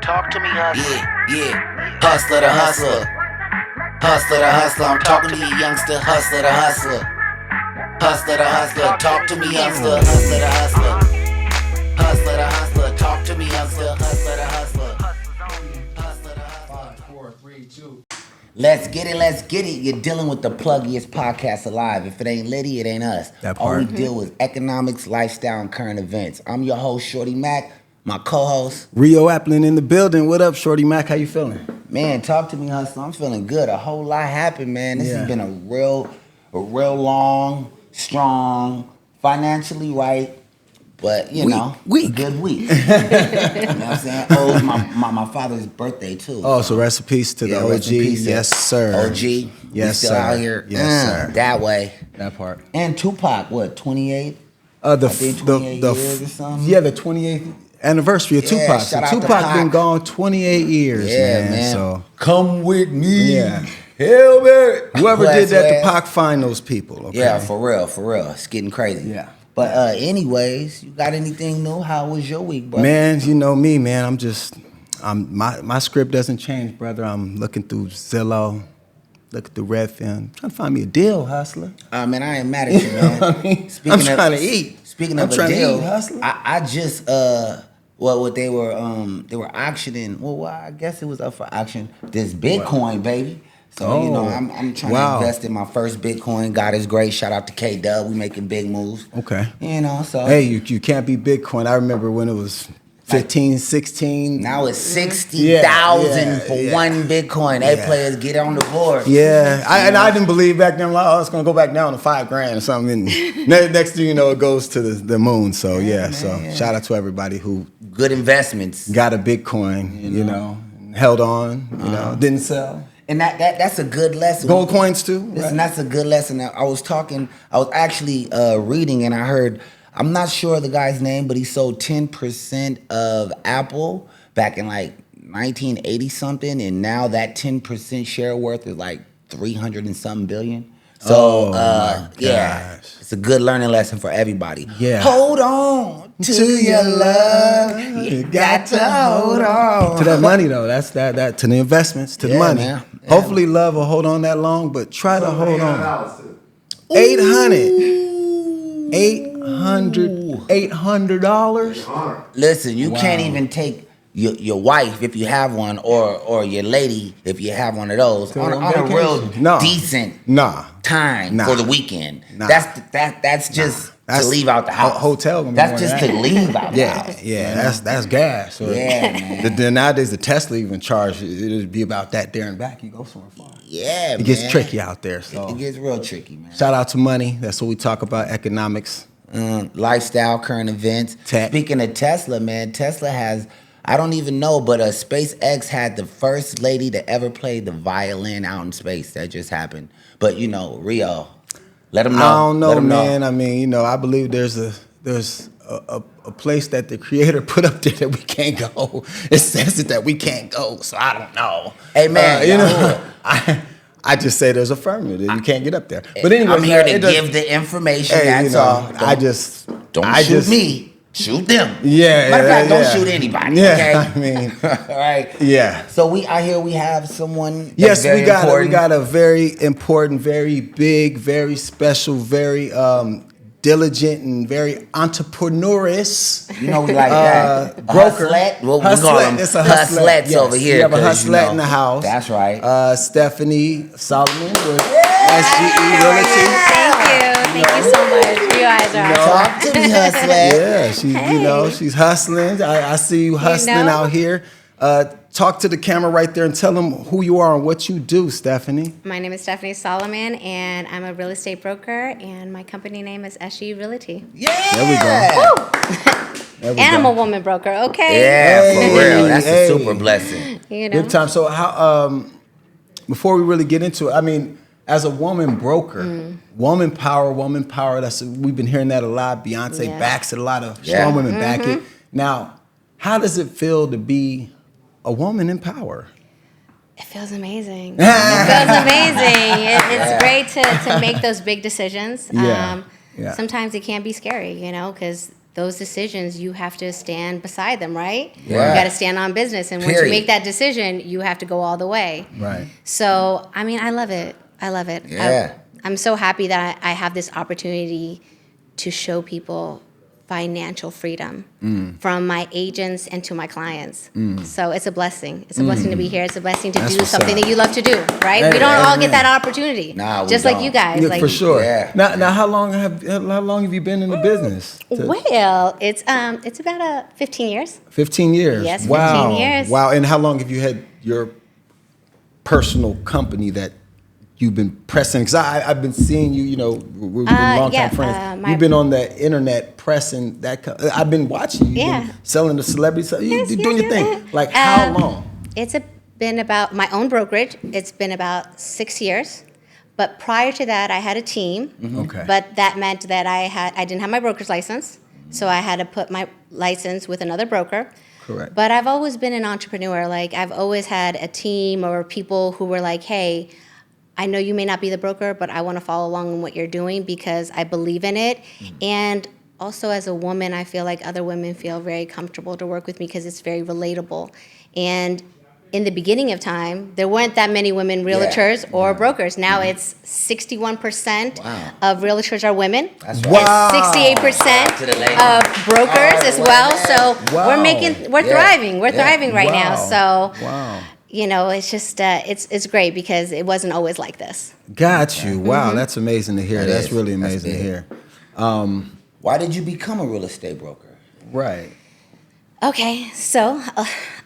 Talk to me, hustler. Yeah. Hustler to hustler. Hustler to hustler. I'm talking to you, youngster. Hustler to hustler. Hustler to hustler. Talk to me, youngster. Hustler to hustler. Hustler to hustler. Talk to me, youngster. Hustler to hustler. Hustler to hustler. 5, 4, 3, 2. Let's get it, let's get it. You're dealing with the pluggiest podcast alive. If it ain't Liddy, it ain't us. All we deal with economics, lifestyle, and current events. I'm your host, Shorty Mack. My co-host, Rio Applin in the building. What up, Shorty Mack? How you feeling? Man, talk to me, hustler. I'm feeling good. A whole lot happened, man. This has been a real long, strong, financially right, but you know, a good week. You know what I'm saying? Oh, it's my father's birthday too. Oh, so rest in peace to the OG. Yes, sir. OG. Yes, we still sir. out here. Yes, sir. That way. That part. And Tupac, what, 28? The 28 years or something? Yeah, the 28th anniversary of Tupac. So Tupac been gone 28 years, man. So come with me. Yeah. Hell, man. Whoever did that to Pac, find those people. Okay? Yeah, for real. It's getting crazy. Yeah. But anyways, you got anything new? How was your week, bro? Man, you know me, man. My script doesn't change, brother. I'm looking through Zillow, looking through Redfin, trying to find me a deal, hustler. Man, I ain't mad at you, man. I'm trying to eat. Speaking of a deal, I just what they were auctioning. Well, I guess it was up for auction. This Bitcoin, baby. So you know, I'm trying to invest in my first Bitcoin. God is great. Shout out to K Dub. We making big moves. Okay. You know, so hey, you can't beat Bitcoin. I remember when it was 15, 16. Now it's 60,000 for one Bitcoin. Hey, players, get on the board. Yeah, I didn't believe back then. I'm like, it's gonna go back down to $5,000 or something. And next thing you know, it goes to the moon. So shout out to everybody who good investments got a Bitcoin. You know, held on. You know, didn't sell. And that's a good lesson. Gold coins too. Listen, that's a good lesson. I was actually reading, and I heard. I'm not sure the guy's name, but he sold 10% of Apple back in like 1980 something, and now that 10% share worth is like 300 and something billion. So it's a good learning lesson for everybody. Yeah. Hold on to your love. You got to hold on to that money though. That's that to the investments, to the money. Man. Yeah. Hopefully, love will hold on that long, but try to hold on. $800. Listen, you can't even take your wife if you have one, or your lady if you have one of those on a real decent time for the weekend. That's just to leave out the house. Hotel. That's just to leave out the house. Yeah, that's gas. So man. Then nowadays the Tesla even charge it'd be about that there and back. You go somewhere far. Yeah, it gets tricky out there. So it gets real tricky, man. Shout out to money. That's what we talk about. Economics, lifestyle, current events. Tech. Speaking of Tesla, man, Tesla has. I don't even know, but SpaceX had the first lady to ever play the violin out in space. That just happened. But you know, Rio, let them know. I don't know, man. I mean, you know, I believe there's a place that the Creator put up there that we can't go. It says it that we can't go, so I don't know. Hey, man, you know, I just say there's a firmament that you can't get up there. But anyway, I'm here to give the information. That's all. Don't shoot me. Shoot them. Yeah. Matter of fact, don't shoot anybody. Yeah. Okay? I mean, all right. Yeah. So we have someone. Yes, we got a very important, very big, very special, very diligent, and very entrepreneurious. You know, we like that. Broker. Hustlet. Well, we call them hustlets over here. We have a hustlet in the house. That's right. Stephanie Solomon with SGE Realty. Thank you so much. You guys are awesome. Talk to me, hustler. Yeah, she's hustling. I see you hustling out here. Talk to the camera right there and tell them who you are and what you do, Stephanie. My name is Stephanie Solomon, and I'm a real estate broker, and my company name is SGE Realty. Yeah. There we go. And I'm a woman broker, okay? Yeah, for real. That's a super blessing. You know? Big time. So how? Before we really get into it, I mean, as a woman broker, woman power. We've been hearing that a lot. Beyonce backs it. A lot of strong women back it. Now, how does it feel to be a woman in power? It feels amazing. It's great to make those big decisions. Sometimes it can be scary, you know, because those decisions, you have to stand beside them, right? Yeah. You got to stand on business. And once you Period. make that decision, you have to go all the way. Right. So, I mean, I love it. I love it. Yeah. I'm so happy that I have this opportunity to show people financial freedom from my agents and to my clients. So it's a blessing. It's a blessing to be here. It's a blessing to That's do what's something up. that you love to do, right? Hey, We don't all amen. get that opportunity. Nah, we just like don't. you guys. Yeah, like, for sure. Yeah. Now, how long have you been in the business? Well, it's about 15 years. 15 years. Yes, 15 wow. years. Wow. And how long have you had your personal company that you've been pressing? Because I've been seeing you. You know, we've been longtime yeah, friends. my- You've been on the internet pressing that. I've been watching you. You've Yeah. been selling to celebrities. You're Yes, doing your yes, thing. yes. Like how long? It's been about my own brokerage. It's been about 6 years. But prior to that, I had a team. Okay. But that meant that I didn't have my broker's license, so I had to put my license with another broker. Correct. But I've always been an entrepreneur. Like I've always had a team or people who were like, "Hey, I know you may not be the broker, but I want to follow along in what you're doing because I believe in it." And also as a woman, I feel like other women feel very comfortable to work with me because it's very relatable. And in the beginning of time, there weren't that many women realtors or brokers. Now it's 61% Wow. of realtors are women. That's Wow. right. And 68% To the lady. of brokers as well. So Wow. we're Yeah. thriving. We're Yeah. thriving right now. Wow. So Wow. you know, it's just it's great because it wasn't always like this. Got you. Wow, that's amazing to hear. That That's is. really That's amazing to big. hear. Why did you become a real estate broker? Right. Okay, so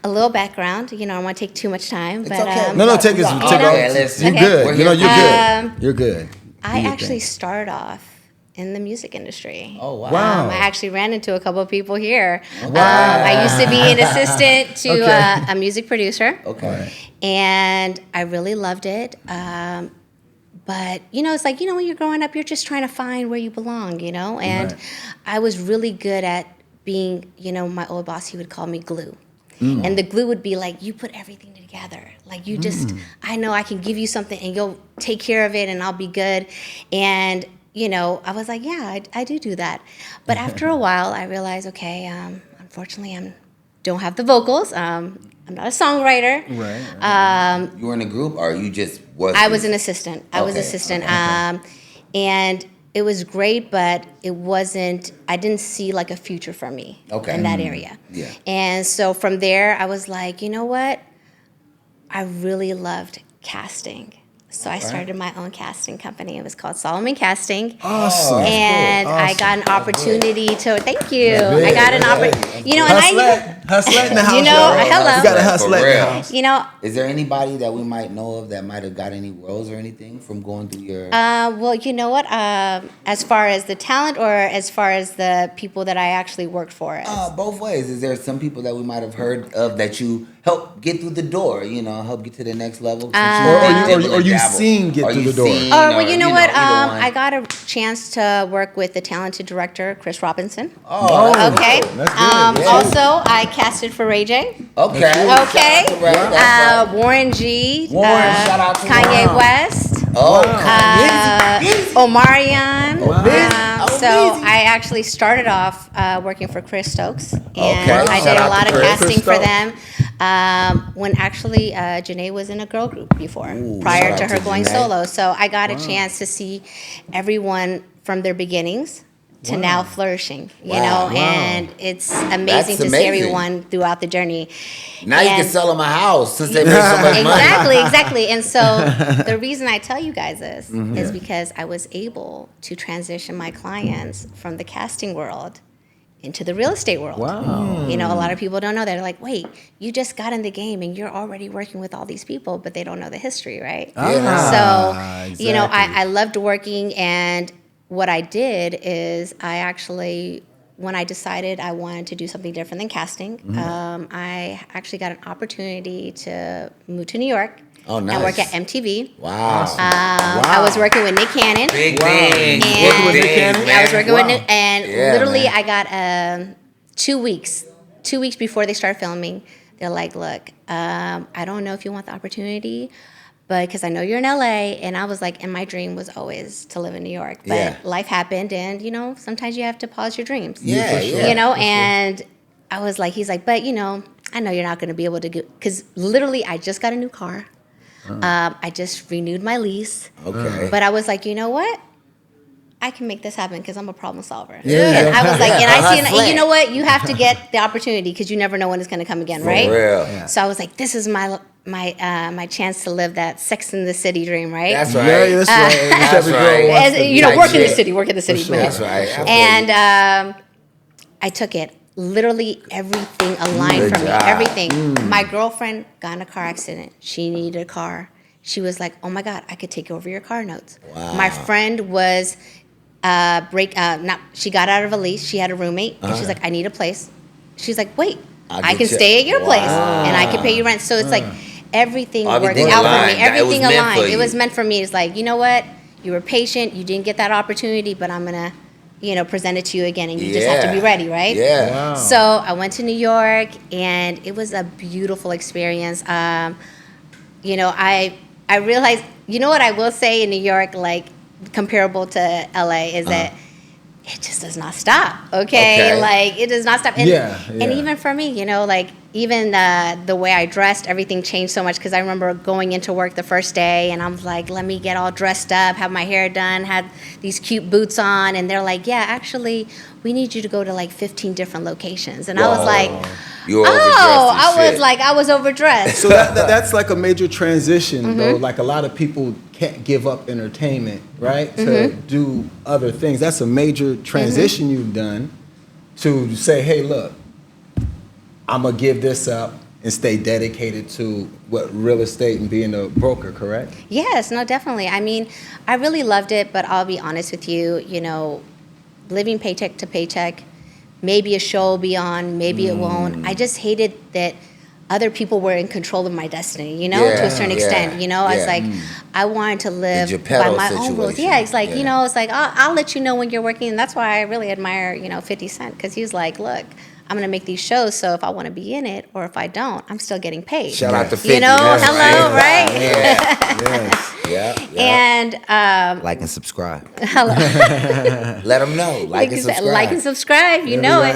a little background. You know, I don't want to take too much time, It's but okay. No, take us. Okay, Take all- listen. You're Okay. good. We're You know, here. you're good. You're good. I Do your actually thing. started off in the music industry. Oh, wow. Wow. I actually ran into a couple of people here. Wow. I used to be an assistant to Okay. a music producer. Okay. And I really loved it. But, you know, it's like, you know, when you're growing up, you're just trying to find where you belong, you know? And Right. I was really good at being, you know, my old boss, he would call me glue. Mm. And the glue would be like, you put everything together. Like, you just, I know I can give you something and you'll take care of it and I'll be good. And, you know, I was like, yeah, I do that. But after a while, I realized, okay, unfortunately, I don't have the vocals. I'm not a songwriter. Right. You were in a group, or you just was? I was an assistant. I was Okay, assistant. okay. And it was great, but it wasn't, I didn't see like a future for me Okay. in that area. Yeah. And so from there, I was like, you know what? I really loved casting. So I started my own casting company. It was called Solomon Casting. Awesome. And Cool. I Awesome. got an opportunity to, thank you. That's I got an big. opportunity, you know, and Hustler in the house. You know, y'all. hello. You got to For hustle in the real. house. you know, Is there anybody that we might know of that might have got any roles or anything from going through your? well, you know what? As far as the talent or as far as the people that I actually worked for? Both ways. Is there some people that we might have heard of that you helped get through the door? You know, help get to the next level. Or you seen get through the door. Oh, well, you know what? either one. I got a chance to work with the talented director, Chris Robinson. Oh, Okay. That's good. Yeah. Also, I casted for Ray J. okay. Okay. Shout out to Ray, that's right. Warren G. Warren, shout out to Kanye Warren. West. Oh, Omarion. Oh, So I actually started off working for Chris Stokes, and Okay. I Shout did out a lot to of Chris. casting Chris for them. When actually Janae was in a girl group before, prior shout to out her to going Janae. solo. So I got a chance to see everyone from their beginnings to now flourishing, you Wow. know, Wow. and it's amazing That's to see amazing. everyone throughout the journey. now you can And- sell them a house since they make so much money. Exactly. And so the reason I tell you guys this is because I was able to transition my clients from the casting world into the real estate world. Wow. You know, a lot of people don't know that. They're like, wait, you just got in the game and you're already working with all these people, but they don't know the history, right? So, you know, I loved working, and what I did is I actually, when I decided I wanted to do something different than casting, I actually got an opportunity to move to New York Oh, and nice. work at MTV. Wow. I was working with Nick Cannon. Big Wow. things. And Working with Nick Cannon? I was working Wow. with Nick, and Yeah, literally man. I got 2 weeks. 2 weeks before they start filming, they're like, "Look, I don't know if you want the opportunity, but because I know you're in LA, and I was like, and my dream was always to live in New York, but Yeah. life happened, and you know, sometimes you have to pause your dreams. Yeah, yeah. You know, and I was like, he's like, but you know, I know you're not going to be able to get, because literally I just got a new car. I just renewed my lease. Okay. But I was like, you know what? I can make this happen because I'm a problem solver. Yeah. And I was like, and I see, and Hustling. you know what? You have to get the opportunity because you never know when it's going to come again, right? For real. Yeah. So I was like, this is my chance to live that Sex in the City dream, right? That's Yeah, right. that's right. That's Every girl right. wants As, to you know, Type work in the shit. city, work in the city. sure. That's right. I feel And I took it. Literally everything aligned Good for me. job. Everything. My girlfriend got in a car accident. She needed a car. She was like, "Oh my God, I could take over your car notes." Wow. My friend was she got out of a lease. She had a roommate, and she's like, "I need a place." She's like, "Wait, I'll I get can you- stay at your place, Wow. and I can pay you rent." So it's like everything worked Everything out for aligned. me. That- it was Everything meant for aligned. It you. was meant for me. It's like, you know what? You were patient. You didn't get that opportunity, but I'm gonna, present it to you again, and you just have to be ready, right? Yeah. Wow. So I went to New York, and it was a beautiful experience. I realized, you know what I will say in New York, like comparable to LA, is that it just does not stop. Okay, Okay. like it does not stop. And, Yeah, and yeah. even for me, like even the way I dressed, everything changed so much because I remember going into work the first day, and I was like, let me get all dressed up, have my hair done, had these cute boots on, and they're like, yeah, actually, we need you to go to like 15 different locations, and I was like. You were overdressed and I shit. was like, I was overdressed. So that's like a major transition, Mm-hmm. though. Like a lot of people can't give up entertainment, right, to Mm-hmm. do other things. That's a major transition you've done to say, hey, look, I'm gonna give this up and stay dedicated to what real estate and being a broker, correct? Yes, no, definitely. I mean, I really loved it, but I'll be honest with you, living paycheck to paycheck, maybe a show will be on, maybe it won't. I just hated that other people were in control of my destiny, to Yeah, a certain yeah, extent. I was yeah. like, I wanted to live by Geppetto my own rules. situation. Yeah, it's like, Yeah. it's like, I'll let you know when you're working. And that's why I really admire, 50 Cent, because he's like, look, I'm going to make these shows, so if I want to be in it or if I don't, I'm still getting paid. Shout out to 50. Hello, That's right? Yeah. Yes. Yeah. And Like and subscribe. hello. Let them know. Like and subscribe. Like and subscribe, you know it.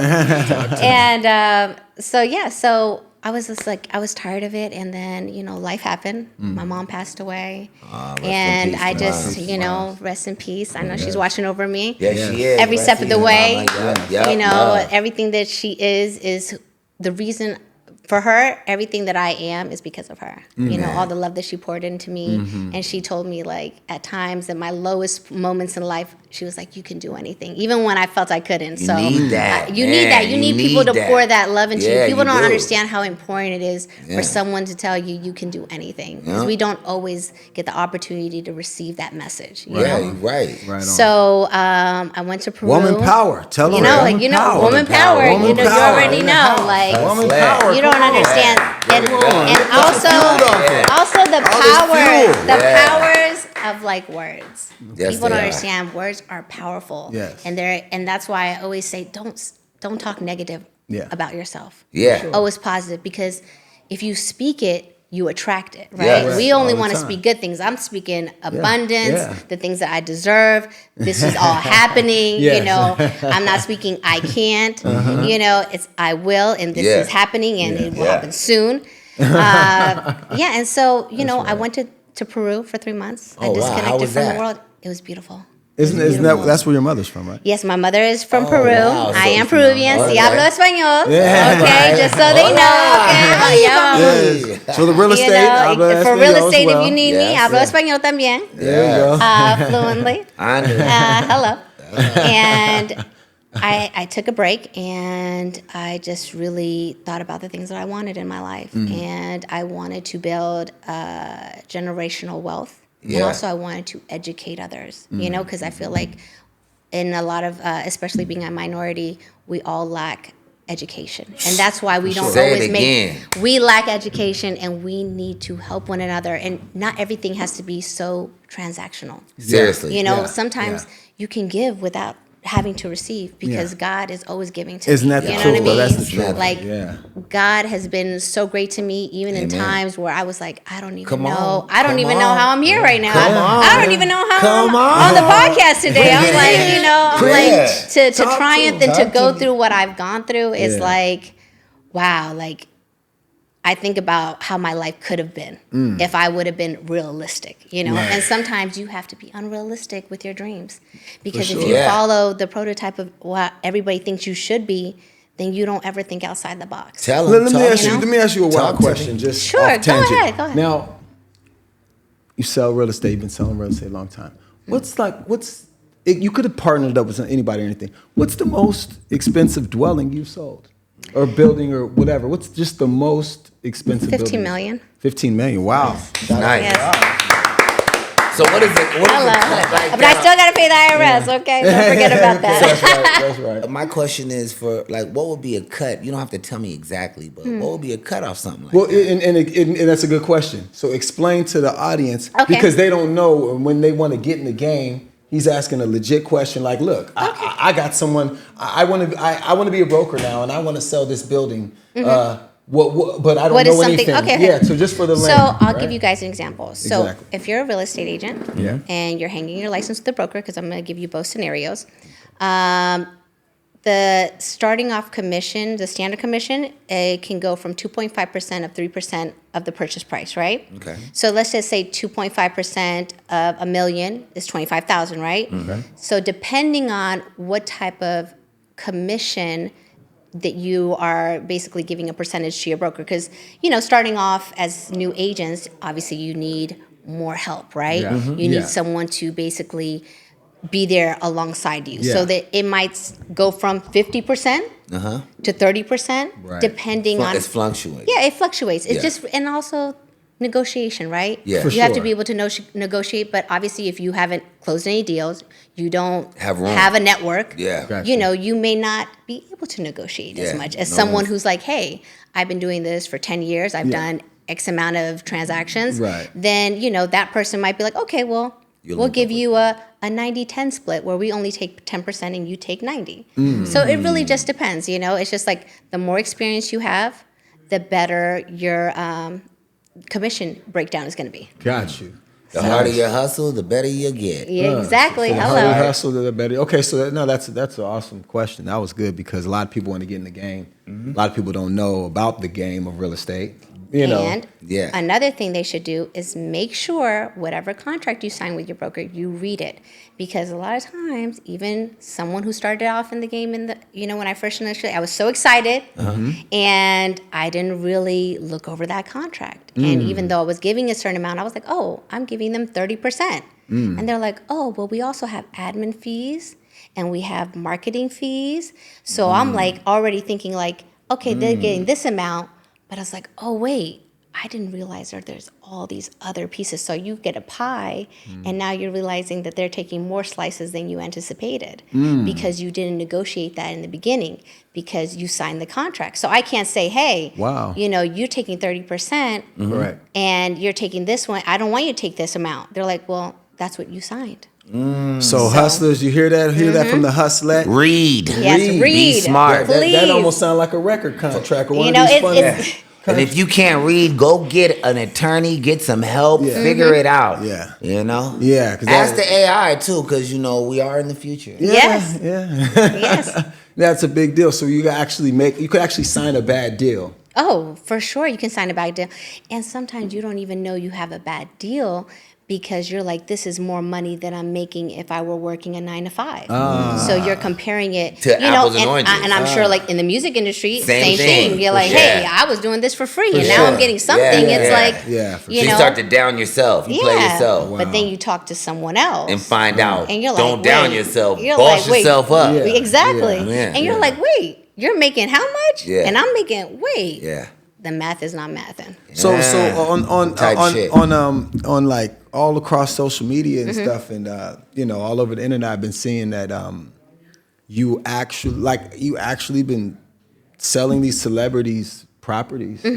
And so I was just like, I was tired of it. And then, life happened. My mom passed away. Rest in And peace, I Mom. just, rest in peace. I know she's watching over me. Yeah, she is. Every Rest step of in the peace, way. Mama. Yep. Love. Everything that she is the reason. For her, everything that I am is because of her. All the love that she poured into me. And she told me, like, at times, at my lowest moments in life, she was like, you can do anything, even when I felt I couldn't. You need that. You need that. You need people to pour that love into Yeah, you. People you don't do. understand how important it is Yeah. for someone to tell you you can do anything. Because we don't always get the opportunity to receive that message. You Yeah, know? you're right. Right on. So I went to Peru. Woman power. Tell them. Woman power. Woman You power. already know. Like, Woman Flat. power. you don't Come on. understand. And also the powers of like words. Yes, People they don't are. understand words are powerful. Yes. And that's why I always say don't talk negative Yeah. about yourself. Yeah. Always positive, because if you speak it, you attract it, right? Yeah. We All only the want to time. speak good things. I'm speaking abundance, Yeah. the things that I deserve. This is all happening. Yes. I'm not speaking I can't. It's I will, and this Yeah. is happening, and it will Yeah. happen soon. And so I went to Peru for 3 months. I Oh, wow. How disconnected was from that? the world. It was beautiful. Isn't that that's where your mother's from, right? Yes, my mother is from Oh, Peru. wow. I So- am Peruvian. Okay. Si hablo español. Yeah. Okay, just so they know. Okay, Yes. So the real estate. habla for real español as estate, well. if you need me, Yes. hablo español también. There you go. Fluently. I know. Hello. And I took a break, and I just really thought about the things that I wanted in my life. And I wanted to build generational wealth. And Yeah. also I wanted to educate others, because I feel like in a lot of, especially being a minority, we all lack education. And that's why we don't Say it always again. we lack education, and we need to help one another. And not everything has to be so transactional. Seriously. Sometimes you can give without having to receive, because God is always giving to Isn't me. that the You know truth, what I though? mean? That's the truth. Like, Yeah. God has been so great to me, even in Amen. times where I was like, I don't even Come know. on. I don't Come even know on. how I'm here right now. Come on. I don't even know how Come I'm on the podcast today. I'm Bring it like, in. you know, I'm Bring like, it. to Talk to triumph him. and to Talk go to through what I've gone through is Yeah. like, wow, like, I think about how my life could have been if I would have been realistic, you know? Right. And sometimes you have to be unrealistic with your dreams, because if sure. you Yeah. follow the prototype of what everybody thinks you should be, then you don't ever think outside the box. Tell Let, them. let me ask you a Talk wild to me. question. Just Sure, off go tangent. ahead, go ahead. Now, you sell real estate. You've been selling real estate a long time. You could have partnered up with anybody or anything. What's the most expensive dwelling you've sold, or building, or whatever? What's just the most expensive? 15 building? million. 15 million. Wow. Nice. Yes. So what is it? What is Hello. it cut like But I still got to pay the IRS, okay? Don't forget about that. That's right. That's right. My question is for like, what would be a cut? You don't have to tell me exactly, but what would be a cut off something like Well, that? and that's a good question. So explain to the audience, Okay. because they don't know when they want to get in the game. He's asking a legit question like, look, I got someone, I want to be a broker now, and I want to sell this building. But I don't What is know something? anything. Okay. Yeah, so just for the So layman, I'll right? give you guys an example. So Exactly. if you're a real estate agent Yeah. and you're hanging your license with the broker, because I'm going to give you both scenarios, the starting off commission, the standard commission, it can go from 2.5% of 3% of the purchase price, right? Okay. So let's just say 2.5% of $1 million is 25,000, right? Okay. So depending on what type of commission that you are basically giving a percentage to your broker, because starting off as new agents, obviously you need more help, right? Yeah. Mhm. You need Yeah. someone to basically be there alongside you, Yeah. so that it might go from 50% to 30%, Right. depending on. It's fluctuating. Yeah, it fluctuates. It's Yeah. just, and also negotiation, right? Yeah. For You have to sure. be able to negotiate, but obviously if you haven't closed any deals, you don't Have room. have a network. Yeah. Gotcha. You may not be able to negotiate as Yeah, much as no someone room. who's like, hey, I've been doing this for 10 years. I've Yeah. done X amount of transactions. Right. Then, that person might be like, okay, well, You'll we'll link give up you a 90-10 split where we only take 10% and you take 90. So it really just depends, It's just like the more experience you have, the better your commission breakdown is going to be. Got you. The harder you hustle, the better you get. Yeah, exactly. So the harder you Hello. hustle, the better. Okay, so that's an awesome question. That was good, because a lot of people want to get in the game. A lot of people don't know about the game of real estate. And Yeah. another thing they should do is make sure whatever contract you sign with your broker, you read it. Because a lot of times, even someone who started off in the game when I first initially, I was so excited and I didn't really look over that contract. And even though I was giving a certain amount, I was like, oh, I'm giving them 30%. And they're like, oh, well, we also have admin fees and we have marketing fees. So I'm like already thinking like, okay, they're getting this amount. But I was like, oh, wait, I didn't realize that there's all these other pieces. So you get a pie, and now you're realizing that they're taking more slices than you anticipated because you didn't negotiate that in the beginning because you signed the contract. So I can't say, hey, Wow. You're taking 30% Right. and you're taking this one. I don't want you to take this amount. They're like, well, that's what you signed. So hustlers, you hear that? Hear that from the hustler? Read. Yes, Read. read. Be smart. That Please. almost sounds like a record contract. Or one You of these know, funny. it's And if you can't read, go get an attorney, get some help, Yeah. figure it out. Yeah. Yeah, 'cause ask that- the AI too, because we are in the future. Yes. Yeah. Yes. That's a big deal. So you could actually sign a bad deal. Oh, for sure. You can sign a bad deal. And sometimes you don't even know you have a bad deal because you're like, this is more money than I'm making if I were working a 9 to 5. So you're comparing it To apples and oranges. And I'm sure like in the music industry, Same same thing, thing. You're for like, sure. hey, I was doing this for free and now sure. I'm getting something. Yeah, It's yeah. like, Yeah, for you So you know, start to down yourself. You play yourself. But then you talk to someone else And find out. and you're like, Don't down wait. yourself. You're Boss like, wait. yourself up. Yeah. Exactly. Yeah. And you're Yeah. like, wait, you're making how much? Yeah. And I'm making, wait. Yeah. The math is not mathing. So Yeah. Type shit. on like all across social media and stuff, and all over the internet, I've been seeing that you actually been selling these celebrities properties. A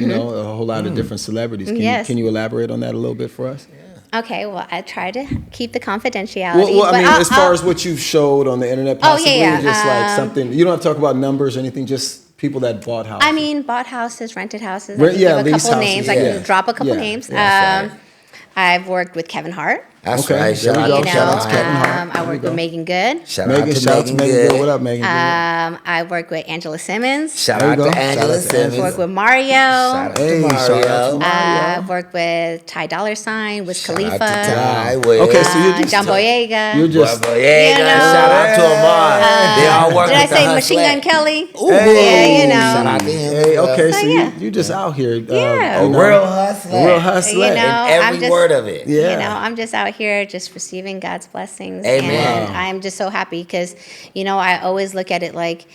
whole lot of different celebrities. Yes. Can you elaborate on that a little bit for us? Okay, well, I try to keep the confidentiality. Well, I but mean, as far as what you've showed on the internet, possibly, just like something. You don't have to talk about numbers or anything. Just people that bought houses. I mean, bought houses, rented houses. Right, I can yeah, give a lease couple houses, names. yeah. I can drop a couple Yeah, names. yeah, that's right. I've worked with Kevin Hart. That's Okay, right. there Shout we out go. to Shout out to Kevin Hart. I There we worked go. with Megan Good. Shout Megan, out to shout out to Megan Megan Good. Good. What up, Megan? I work with Angela Simmons. Shout There you out go. to Shout out Angela to Simmons. I've worked with Mario. Shout out to Hey, Mario. shout out to Mario. I've worked with Ty Dolla $ign, with Shout Khalifa. out to Ty. Wiz. Okay, so you're just John Boyega. you're just Yeah, You know, shout out to them all. They all work Did I with the say Machine Hustler. Gun Kelly? Hey, Yeah, you know. Shout out to him. Hey, okay, So, so yeah. you just out here. Yeah. A you know, real hustler. a real hustler. You know, And I'm every just- word of it. Yeah. You know, I'm just out here just receiving God's blessings. Amen. And Wow. I'm just so happy because, you know, I always look at it like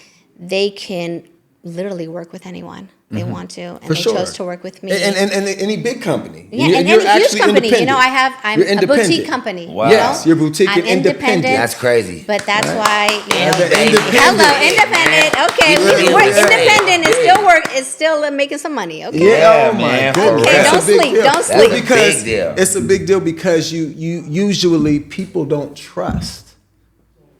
they can literally work with anyone they want to. And For they sure. chose to work with me. And any big company. yeah, You're and any huge actually company. You know, independent. I'm You're a independent. boutique company. Wow. you Yes, know? you're boutique I'm and independent. That's crazy. But that's why, you know, the independent. hello, independent. Okay, Yeah, we're yeah. independent and Yeah. still work. It's still making some money. Okay. Yeah, Yeah, oh my man, for goodness. real. That's Don't a big sleep, deal. don't Well, sleep. That's a because big deal. it's a big deal because you usually people don't trust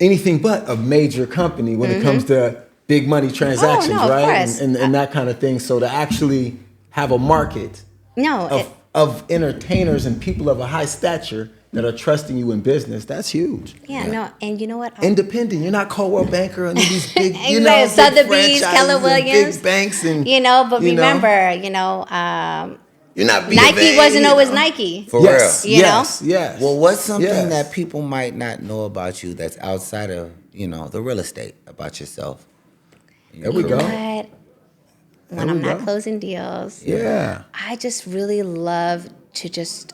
anything but a major company when it comes to big money transactions, Mm-hmm. Oh, no, of right? course. And that kind of thing. So to actually have a market No, of entertainers and people of a high stature that are trusting you in business, that's huge. no, and you know what? Independent. You're not Coldwell Banker and these big, you Exactly. know, big Sotheby's, franchises Keller and Williams. big banks, and You know, but you know, remember, you're not B of Nike A, wasn't you always know. Nike. For Yes, real. You know? yes, yes. Well, what's something Yes. that people might not know about you that's outside of, you know, the real estate about yourself? There we go. But when There I'm we not go. closing deals, Yeah. I just really love to just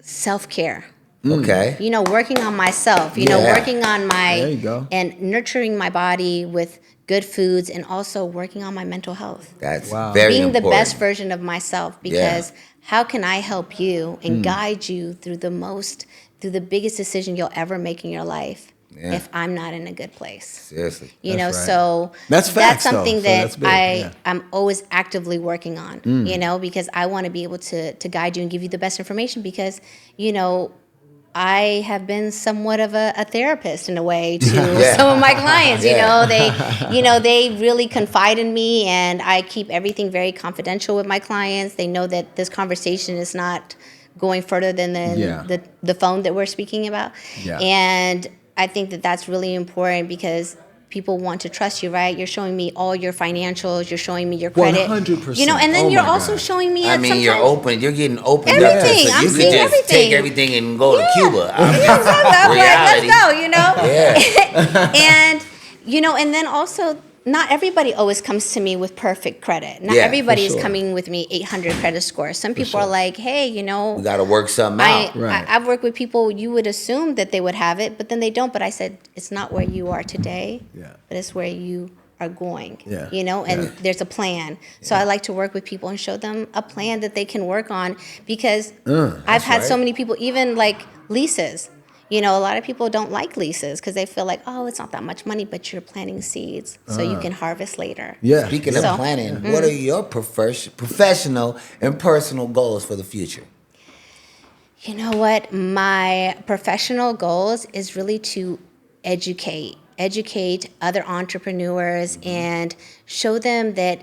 self-care. Okay. You know, working on myself, you know, Yeah. working on my There you go. and nurturing my body with good foods and also working on my mental health. That's Wow. very Being important. the best version of myself because how can I help you and guide you through the biggest decision you'll ever make in your life Yeah. if I'm not in a good place? Seriously. You know, That's right. so That's facts, though. something So that that's big, yeah. I'm always actively working on, you know, because I want to be able to guide you and give you the best information because, you know, I have been somewhat of a therapist in a way to Yeah. some of my clients. Yeah. You know, they really confide in me, and I keep everything very confidential with my clients. They know that this conversation is not going further than Yeah. the phone that we're speaking about. Yeah. And I think that that's really important because people want to trust you, right? You're showing me all your financials. You're showing me your credit. 100%. You know, and then Oh you're my also God. showing me. I mean, you're sometimes- open. You're getting open. Everything. So I'm you could seeing just everything. take everything and go to Cuba. I mean, Yeah, exactly. I'm reality. like, let's go, you know? Yeah. And, you know, and then also, not everybody always comes to me with perfect credit. Not Yeah, everybody for is sure. coming with me 800 credit score. Some people sure. are like, hey, you know, We got to work something out. Right. I've worked with people you would assume that they would have it, but then they don't. But I said, it's not where you are today, Yeah. but it's where you are going. Yeah. You know, and Yeah. there's a plan. So I like to work with people and show them a plan that they can work on because I've had so right. many people, even like leases. You know, a lot of people don't like leases because they feel like, oh, it's not that much money, but you're planting seeds so you can harvest later. Yeah. Speaking So- of planning, what are your professional and personal goals for the future? You know what? My professional goals is really to educate other entrepreneurs and show them that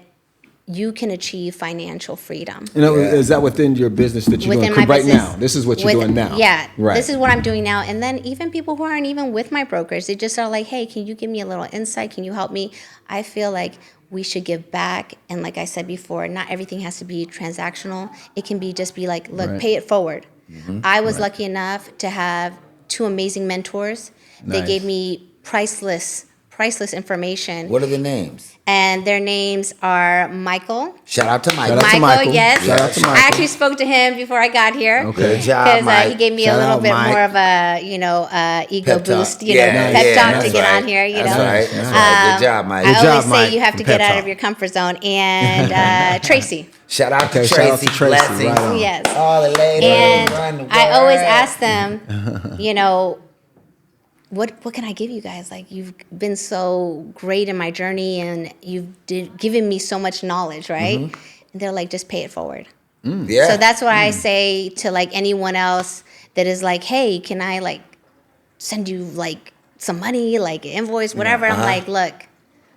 you can achieve financial freedom. You know, Yeah. is that within your business that you're Within doing my right business. now? This is what you're With- doing now. Yeah, Right. this is what I'm doing now. And then even people who aren't even with my brokers, they just are like, hey, can you give me a little insight? Can you help me? I feel like we should give back. And like I said before, not everything has to be transactional. It can be just be like, look, Right. pay it forward. I was lucky enough to have two amazing mentors. They Nice. gave me priceless information. What are the names? And their names are Michael. Shout out to Michael. Shout out to Michael. Yes. Shout out to Michael. I actually spoke to him before I got here. Okay. Good job, Because Mike. he gave me Shout a little out, bit Mike. more of a, you know, ego Pep talk. boost, you Yeah, know, pep yeah, talk to that's get right. on here, you That's know. right. That's right. Good job, Mike. I Good always job, say Mike, you have for to Pep get out Talk. of your comfort zone. And Tracy. Shout out to Okay, shout out to Tracy. Tracy, Blessings. right on. Yes. All the ladies. And around the I always world. ask them, you know, what can I give you guys? Like, you've been so great in my journey and you've given me so much knowledge, right? And they're like, just pay it forward. Yeah. So that's why I say to like anyone else that is like, hey, can I like send you like some money, like an invoice, whatever. I'm like, look,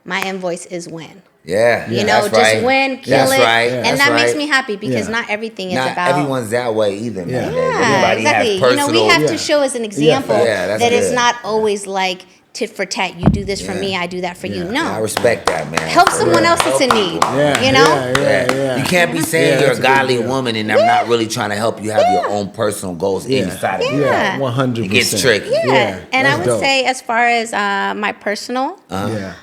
my invoice is win. Yeah. You know, that's just right. win, kill That's it. Right. And That's that makes right. me happy because Yeah. not everything is Not about. everyone's that way either. Yeah. nowadays. Yeah, Everybody exactly. has personal. You know, we have Yeah. to show as an example Yeah, that's that it's good. not always like tit for tat. You do this for Yeah. me, I do that for you. Yeah. No. I respect that, man. Help For someone real. else that's in need. Yeah, You know? yeah. You can't be saying Yeah, you're that's a a big godly deal. woman and I'm not really trying to help you have your own personal goals inside of you. Yeah, Yeah. 100%. It gets tricky. Yeah. And I that's would dope. say, as far as my personal, Yeah.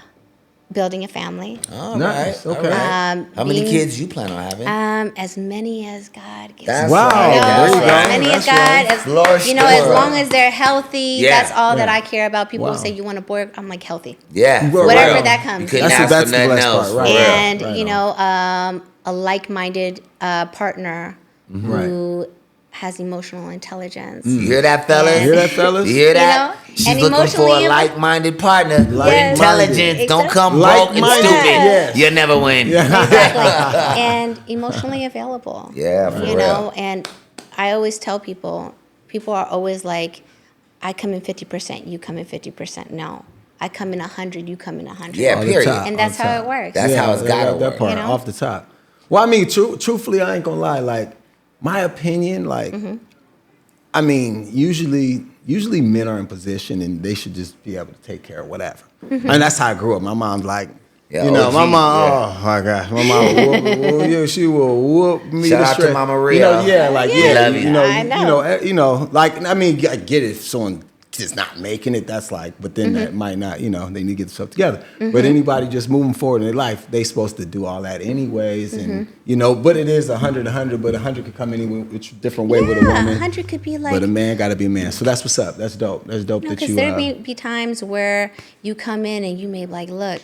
building a family, All Nice, right. okay. All right. How many being- kids you plan on having? as many as God gives That's me. Wow, right. You know, there you go. as many as That's right. God, as Lord, you know, as sure. long as they're healthy, Yeah. that's all that Yeah. I care about. People Wow. say you want a boy, I'm like healthy. Yeah. for Whatever real. that comes. You couldn't That's ask the for nothing blessed else. part, for right. real. And Right you on. know, a like-minded partner Right. who has emotional intelligence. You hear that, fellas? Yeah. You hear that, fellas? You hear that? know, She's and looking for a emotionally- like-minded partner with Like-minded. intelligence. Don't Exactly. come broke and Like-minded, stupid. yes. You'll never win. Exactly. And emotionally available. Yeah, for You real. know, and I always tell people are always like, I come in 50%, you come in 50%. No. I come in 100, you come in 100. Yeah, On the period. top, And on that's the how top. it works. That's how it's gotta that work. part You know? off the top. Well, I mean, truthfully, I ain't gonna lie. Like, my opinion, like, I mean, usually men are in position and they should just be able to take care of whatever. And that's how I grew up. My mom's like, Yeah, you know, OG, my mom. yeah. Oh my God, my mom. She will whoop me. Shout to out to straight. Mama You know, Rio. yeah, like Yeah. yeah, Love you. you know, I know. you know, like I mean, I get it. If someone is not making it, that's like, but then that might not, you know, they need to get themselves together. But anybody just moving forward in their life, they supposed to do all that anyways, and you know, but it is 100, but 100 could come any different way with a woman. 100 could be like, But a man got to be a man. So that's what's up. That's dope. That's dope no, that because you. there may be times where you come in and you may be like, look,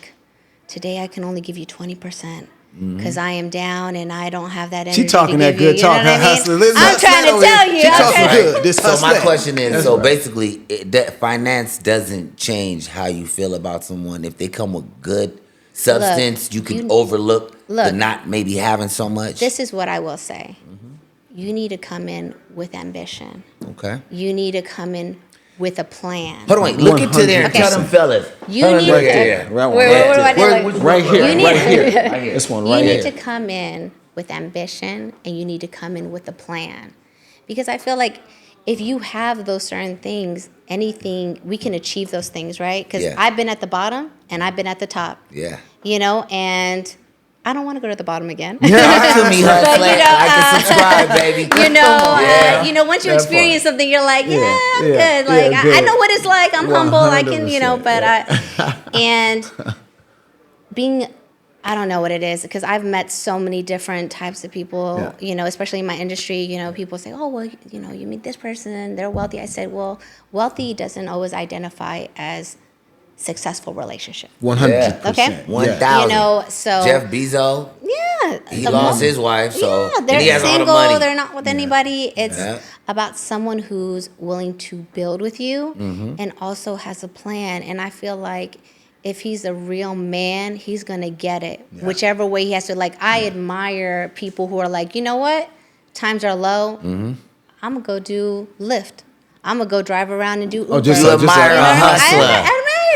today I can only give you 20%. Because I am down and I don't have that energy. She talking to that give you, good you know talk. what I mean? Hustler. Listen, I'm trying to hustler tell over you. here. She I'm talking trying- good. This So my hustler. question is, That's so right. basically, that finance doesn't change how you feel about someone. If they come with good substance, you can overlook the look. not maybe having so much. This is what I will say. You need to come in with ambition. Okay. You need to come in with a plan. Hold on, wait. Look into there and 100%. tell them fellas. You Hold on, need right to- here. Right Where do I do Where- it? Right here. You need- Right here. Right here. This one You right need here. to come in with ambition and you need to come in with a plan. Because I feel like if you have those certain things, anything, we can achieve those things, right? Because Yeah. I've been at the bottom and I've been at the top. Yeah. You know, and I don't want to go to the bottom again. Talk to me, But, hustler. you know, Like and subscribe, baby. You know, Yeah. once you That experience part. something, you're like, yeah, I'm Yeah, good. yeah, Like, I good. know what it's like. I'm humble. I can, 100%, but yeah. and being, I don't know what it is because I've met so many different types of people, Yeah. Especially in my industry, people say, oh, well, you meet this person, they're wealthy. I said, well, wealthy doesn't always identify as successful relationship. 100%. Okay. 1,000. So Jeff Bezos, yeah, he lost his wife, so yeah, and they're he has all single. the money. They're not with anybody. It's Yeah. about someone who's willing to build with you Mm-hmm. and also has a plan. And I feel like if he's a real man, he's gonna get it, whichever way he has to. Like I admire people who are like, you know what, times are low. Mm-hmm. I'm gonna go do Lyft. I'm gonna go drive around and do Uber. Oh, just You admire a hustler. I admire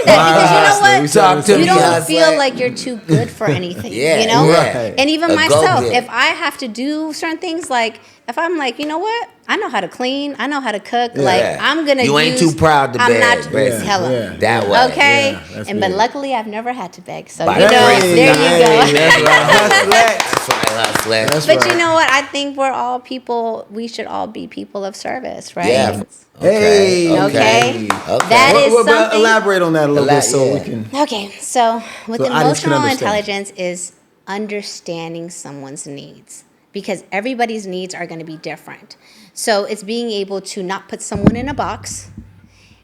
that because you know what? Talk to You me, don't hustler. feel like you're too good for anything, Yeah, you know? yeah. And even A myself, go-getter. if I have to do certain things, like if I'm like, you know what? I know how to clean. I know how to cook. Like I'm gonna. You ain't use, too proud to I'm beg, not basically. hella. Yeah. That way. Okay, Yeah, that's but big. luckily I've never had to beg. So By you the know, grace of there God. you go. That's right. That's right, hustler. That's But right. you know what? I think we're all people. We should all be people of service, right? Yeah. Hey, Okay. That What- is what about- something. elaborate on that a little bit so Yeah. we can. Okay, so with So the audience can emotional understand. intelligence is understanding someone's needs because everybody's needs are going to be different. So it's being able to not put someone in a box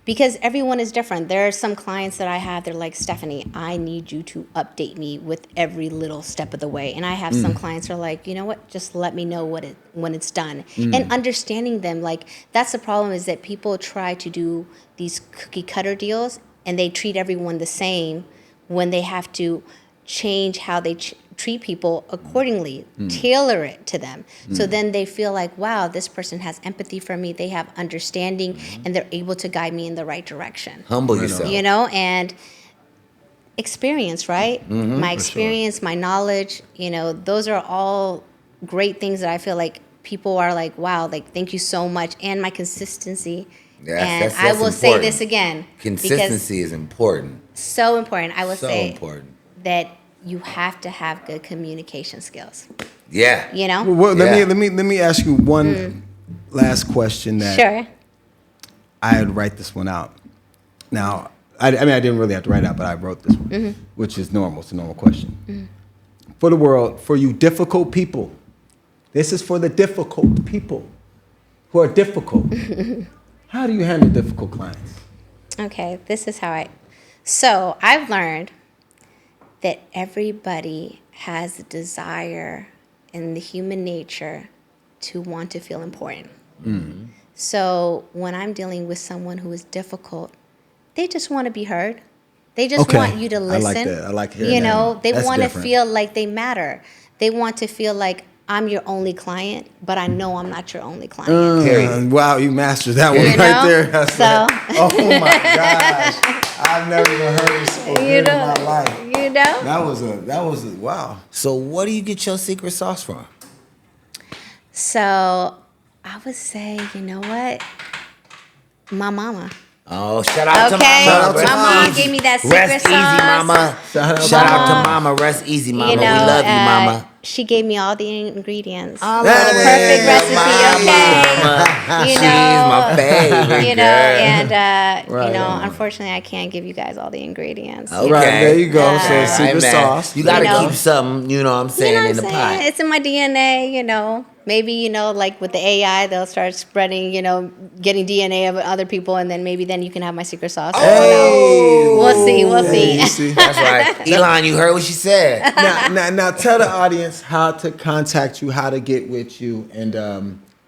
because everyone is different. There are some clients that I have, they're like, Stephanie, I need you to update me with every little step of the way. And I have some clients that are like, you know what, just let me know when it's done. And understanding them, like that's the problem is that people try to do these cookie cutter deals and they treat everyone the same when they have to change how they treat people accordingly, tailor it to them. So then they feel like, wow, this person has empathy for me. They have understanding and they're able to guide me in the right direction. Humble yourself. You know, and experience, right? My experience, my knowledge, you know, those are all great things that I feel like people are like, wow, like, thank you so much. And my consistency. And that's I will say important. this again. Consistency is important. So important. I will say important. that you have to have good communication skills. Yeah. You know? Well, let me ask you one last question that Sure. I had to write this one out. Now, I mean, I didn't really have to write it out, but I wrote this one, which is normal. It's a normal question. For the world, for you difficult people, this is for the difficult people who are difficult. How do you handle difficult clients? Okay, this is how So I've learned that everybody has a desire in the human nature to want to feel important. So when I'm dealing with someone who is difficult, they just want to be heard. They just want you to listen. I like that. I like hearing You know, that. they That's want to different. feel like they matter. They want to feel like I'm your only client, but I know I'm not your only client. Period. Wow, you mastered that one You right know? there. That's So- oh my gosh, I've never even heard it so good in my life. You know? That was a wow. So where do you get your secret sauce from? So I would say, you know what? My mama. Oh, shout out to Okay, mama. my Rest mom easy. gave me that secret Rest sauce. easy, mama. Shout out to mama. Rest easy, mama. You know, we love you, mama. She gave me all the ingredients I for the love perfect it, recipe. mama. Okay, you She's know, my favorite you know, girl. and Right you know, on. unfortunately, I can't give you guys all the ingredients. Okay. Right, there you go. So Okay. secret Amen. sauce. You gotta You know. keep something, you know what I'm saying, You know in what the I'm pot. saying? It's in my DNA, you know. Maybe, you know, like with the AI, they'll start spreading, you know, getting DNA of other people, and then maybe then you can have my secret sauce. I don't know. We'll see. We'll Hey, you see. see? That's right. Elon, you heard what she said. now tell the audience how to contact you, how to get with you, and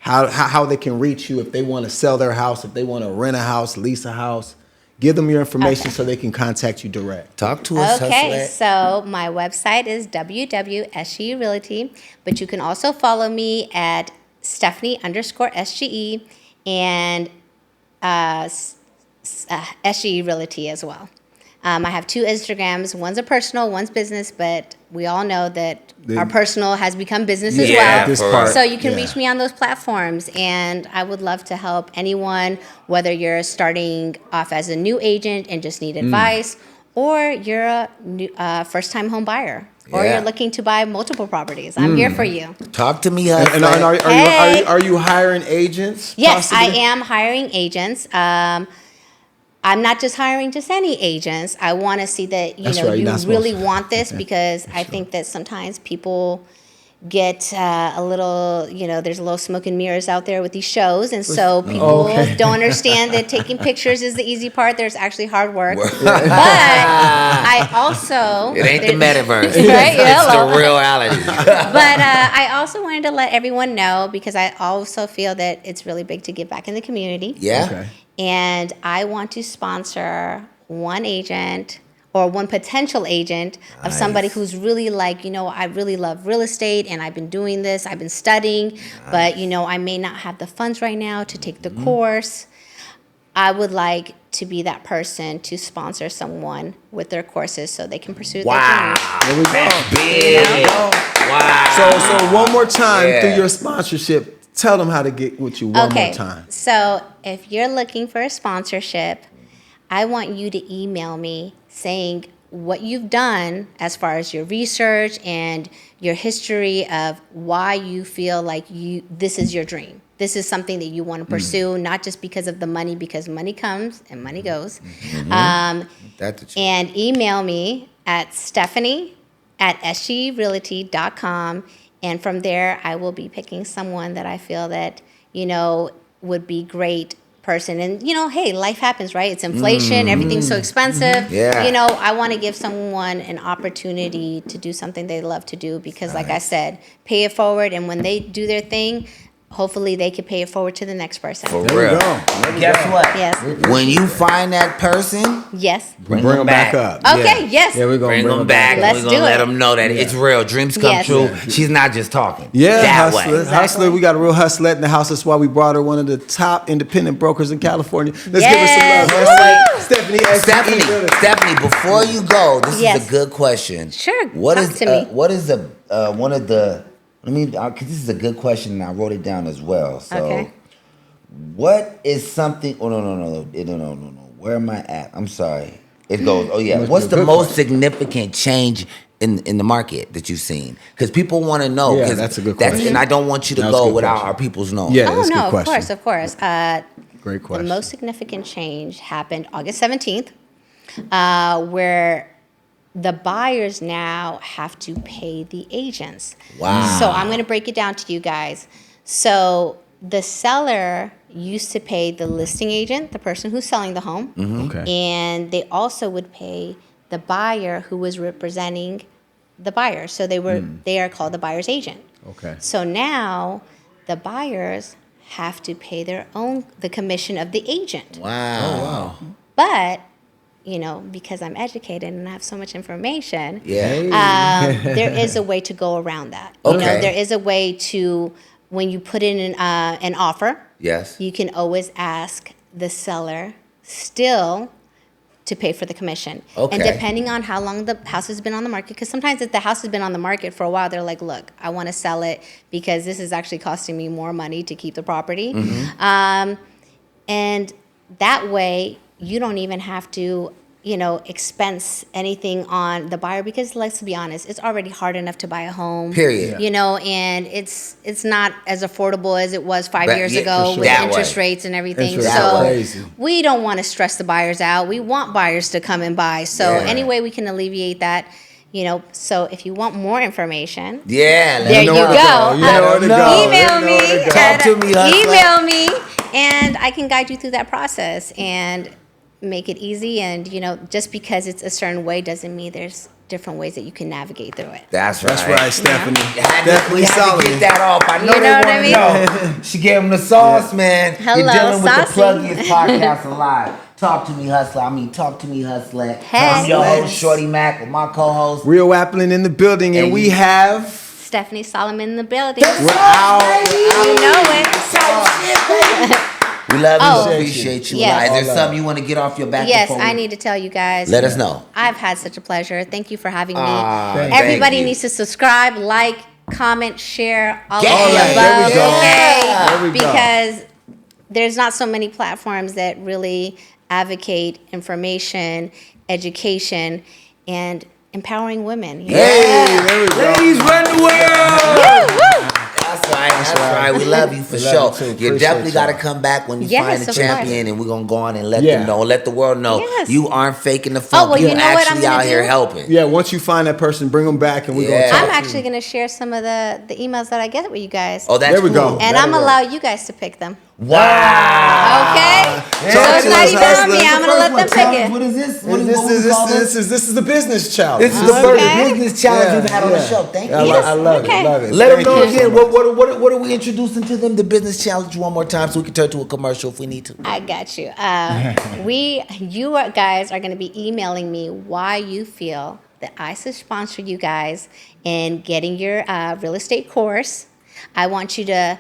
how they can reach you if they want to sell their house, if they want to rent a house, lease a house. Give them your information so they can contact you direct. Talk to us, Okay, hustler. so my website is www.SGE Realty, but you can also follow me at Stephanie_SGE and SGE Realty as well. I have 2 Instagrams. One's a personal, one's business, but we all know that our personal has become business as Yeah, well. This for part. us. So you can Yeah. reach me on those platforms, and I would love to help anyone, whether you're starting off as a new agent and just need advice, or you're a new, first-time home buyer, or Yeah. you're looking to buy multiple properties. I'm here for you. Talk to me, hustler. And Hey. are you hiring agents? Yes, possibly? I am hiring agents. I'm not just hiring just any agents. I want to see that That's you know right, you're you not supposed really to. want this, because I think that sometimes people get a little, you know, there's a little smoke and mirrors out there with these shows, and so people okay. don't understand that taking pictures is the easy part. There's actually hard work, but I also It ain't the metaverse. Right? Yeah, It's hello. the reality. But I also wanted to let everyone know, because I also feel that it's really big to give back in the community. Yeah. Okay. And I want to sponsor one agent or one potential agent of somebody who's really like, you know, I really love real estate and I've been doing this, I've been studying, but, you know, I may not have the funds right now to take the course. I would like to be that person to sponsor someone with their courses so they can pursue Wow. their dreams. There we go. That's big. Wow. So one more time Yeah. through your sponsorship, tell them how to get with you one more time. So if you're looking for a sponsorship, I want you to email me saying what you've done as far as your research and your history of why you feel like this is your dream. This is something that you want to pursue, not just because of the money, because money comes and money goes. That's the truth. And email me at stephanie@sgerealty.com. And from there, I will be picking someone that I feel that, you know, would be great person. And, you know, hey, life happens, right? It's inflation. Everything's so expensive. Yeah. You know, I want to give someone an opportunity to do something they love to do because, like I said, pay it forward. And when they do their thing, hopefully they could pay it forward to the next person. For There real. we go. There we Guess go. what? Yes. When you find that person, Yes. Bring them back up. Okay, yes. Yeah, we're going to bring them back. Let's We're gonna do let it. them know that it's real. Dreams come Yes. true. Yeah. She's not just talking. Yeah, that hustler. way. Exactly. Hustler. We got a real hustler in the house. That's why we brought her, one of the top independent brokers in California. Let's Yes. give her some love. Stephanie, Stephanie, before you go, this Yes. is a good question. Sure, What talk is to me. what is one of the? Let me, because this is a good question, and I wrote it down as well. So, Okay. what is something? Oh no! Where am I at? I'm sorry. It goes. Oh yeah. What's the most significant change in the market that you've seen? Because people want to know. Yeah, 'cause that's a good question. And I don't want you to That's a go good without question. our people's knowing. Yeah. Oh, that's a no, good of question. course, of course. Great question. The most significant change happened August 17th, where the buyers now have to pay the agents. Wow. So I'm going to break it down to you guys. So the seller used to pay the listing agent, the person who's selling the home, Okay. and they also would pay the buyer who was representing the buyer. So they are called the buyer's agent. Okay. So now the buyers have to pay the commission of the agent. Wow. But, because I'm educated and I have so much information, Yeah. there is a way to go around that. Okay. There is a way to, when you put in an offer, Yes. you can always ask the seller still to pay for the commission. Okay. And depending on how long the house has been on the market, because sometimes if the house has been on the market for a while, they're like, look, I want to sell it because this is actually costing me more money to keep the property. And that way, you don't even have to, expense anything on the buyer, because let's be honest, it's already hard enough to buy a home. Period. And it's not as affordable as it was 5 But years yeah, ago for with sure. That interest way. rates and everything. Interest That So way. crazy. we don't want to stress the buyers out. We want buyers to come and buy. So Yeah. any way we can alleviate that, so if you want more information, Yeah. there you know where to go. You know where to go. Email You know me. where to go. Talk to me, hustler. Email me, and I can guide you through that process and make it easy. And just because it's a certain way doesn't mean there's different ways that you can navigate through it. That's right. That's right, Stephanie. We had to Stephanie get Solomon. that off. I know You they know what want I to know. She gave him the sauce, man. Hello, You're dealing with saucy. the pluggiest podcast alive. Talk to me, hustler. Talk to me, hustler. Hey. I'm your host, Shorty Mack, with my co-host. Real Appling in the building, and And we you- have. Stephanie Solomon in the building. We're out. You know it. We love you. Oh. Appreciate you. Yes. Is there something you want to get off your back? Yes, before I we- need to tell you guys. Let us know. I've had such a pleasure. Thank you for having me. Thank Everybody you. needs to subscribe, like, comment, share, all Yeah. of the There above. we go. Okay, There we go. because there's not so many platforms that really advocate information, education, and empowering women. Yeah. there we go. Ladies run the world. Woo, woo. That's right. That's right. We love you for We sure. love you too. You Appreciate definitely got to y'all. come back when you Yes, find of a course. champion, and we're gonna go on and let Yeah. them know, let the world know Yes. you aren't faking the funk. Oh, well, You're you know what I'm actually gonna out here do? helping. Yeah, once you find that person, bring them back, and we're Yeah. gonna talk. I'm actually going to share some of the emails that I get with you guys. Oh, that's There we cool. go. and that'll I'm work. allow you guys to pick them. Wow. Okay? Yeah. So it's to not us, even on hustlers. me. I'm going to let them pick it. What is this? This is the business challenge. This is the Okay. first business challenge Yeah, we've had on the yeah. show. Thank you. I love Okay. it. Love it. Let them Thank know you so again. much. What are we introducing to them? The business challenge one more time, so we can turn to a commercial if we need to. I got you. Guys are going to be emailing me why you feel that I should sponsor you guys in getting your real estate course. I want you to,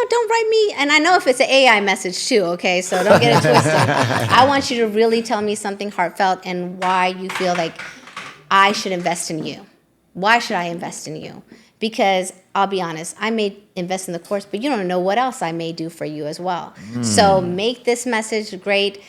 don't write me. And I know if it's an AI message too, okay? So don't get it twisted. I want you to really tell me something heartfelt and why you feel like I should invest in you. Why should I invest in you? Because I'll be honest, I may invest in the course, but you don't know what else I may do for you as well. So make this message great.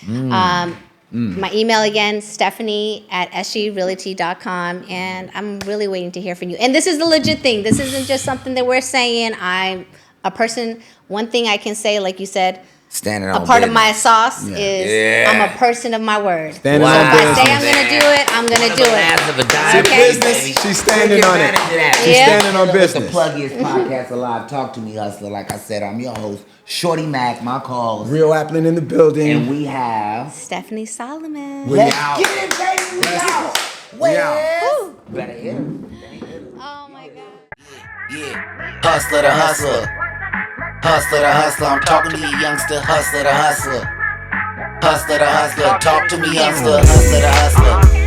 My email again, Stephanie@sgrealty.com, and I'm really waiting to hear from you. And this is the legit thing. This isn't just something that we're saying. I'm a person. One thing I can say, like you said, Standing a on part of business. my sauce is Yeah. I'm a person of my word. Standing Wow. on If I say business. I'm going to do it, I'm going to do it. Of a dime, Okay. baby. She's standing Take on it. advantage of that. She's Yeah. standing on It's business. the pluggiest podcast alive. Talk to me, hustler. Like I said, I'm your host, Shorty Mack, my co-host. Real Appling in the building. And we have... Stephanie Solomon. We Let's out. get it, baby. We out. We out. Woo. Better hit him. Oh my God. Yeah. Hustler to hustler. Hustler to hustler, I'm talking to you youngster. Hustler to hustler. Hustler to hustler, talk to me youngster. Hustler to hustler.